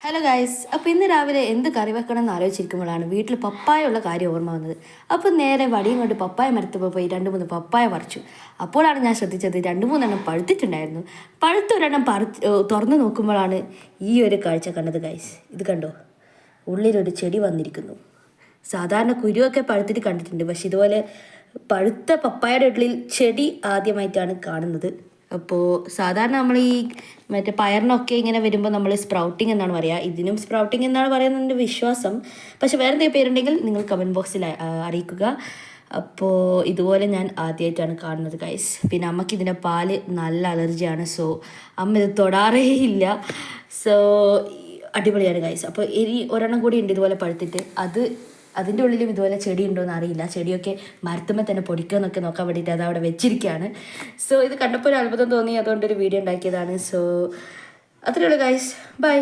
Hello guys, അപ്പോൾ ഇന്ന് രാവിലെ എന്ത് കറി വെക്കണം എന്ന് ആലോചിച്ചിരിക്കുമ്പോഴാണ് വീട്ടിൽ പപ്പായ ഉള്ള കാര്യം ഓർമ്മ വന്നത്. അപ്പോൾ നേരെ വടിയും കൊണ്ട് പപ്പായ മരത്തുമ്പോൾ പോയി 2-3 പപ്പായ പറിച്ചു. അപ്പോഴാണ് ഞാൻ ശ്രദ്ധിച്ചത് 2-3 പഴുത്തിട്ടുണ്ടായിരുന്നു. പഴുത്തൊരെണ്ണം തുറന്നു നോക്കുമ്പോഴാണ് ഈ ഒരു കാഴ്ച കണ്ടത് ഗൈസ്. ഇത് കണ്ടോ, ഉള്ളിലൊരു ചെടി വന്നിരിക്കുന്നു. സാധാരണ കുരുവൊക്കെ പഴുത്തിട്ട് കണ്ടിട്ടുണ്ട്, പക്ഷെ ഇതുപോലെ പഴുത്ത പപ്പായയുടെ ഉള്ളിൽ ചെടി ആദ്യമായിട്ടാണ് കാണുന്നത്. അപ്പോൾ സാധാരണ നമ്മൾ ഈ മറ്റേ പയറിനൊക്കെ ഇങ്ങനെ വരുമ്പോൾ നമ്മൾ സ്പ്രൗട്ടിങ് എന്നാണ് പറയുക, ഇതിനും സ്പ്രൗട്ടിങ് എന്നാണ് പറയുന്നത് വിശ്വാസം. പക്ഷെ വേറെ എന്തെങ്കിലും പേരുണ്ടെങ്കിൽ നിങ്ങൾ കമൻറ്റ് ബോക്സിൽ അറിയിക്കുക. അപ്പോൾ ഇതുപോലെ ഞാൻ ആദ്യമായിട്ടാണ് കാണുന്നത് ഗൈസ്. പിന്നെ അമ്മയ്ക്ക് ഇതിൻ്റെ പാല് നല്ല അലർജിയാണ്, സോ അമ്മ ഇത് തൊടാറേ ഇല്ല. സോ അടിപൊളിയാണ് ഗൈസ്. അപ്പോൾ ഇനി ഒരെണ്ണം കൂടി ഉണ്ട് ഇതുപോലെ പഴുത്തിട്ട്, അതിൻ്റെ ഉള്ളിലും ഇതുപോലെ ചെടി ഉണ്ടോ എന്ന് അറിയില്ല. ചെടിയൊക്കെ മരത്തുമ്പോൾ തന്നെ പൊടിക്കുമെന്നൊക്കെ നോക്കാൻ വേണ്ടിയിട്ട് അത് അവിടെ വെച്ചിരിക്കുകയാണ്. സോ ഇത് കണ്ടപ്പോൾ ഒരു അത്ഭുതം തോന്നി, അതുകൊണ്ടൊരു വീഡിയോ ഉണ്ടാക്കിയതാണ്. സോ അത്രയേ ഉള്ളൂ ഗൈസ്, ബൈ.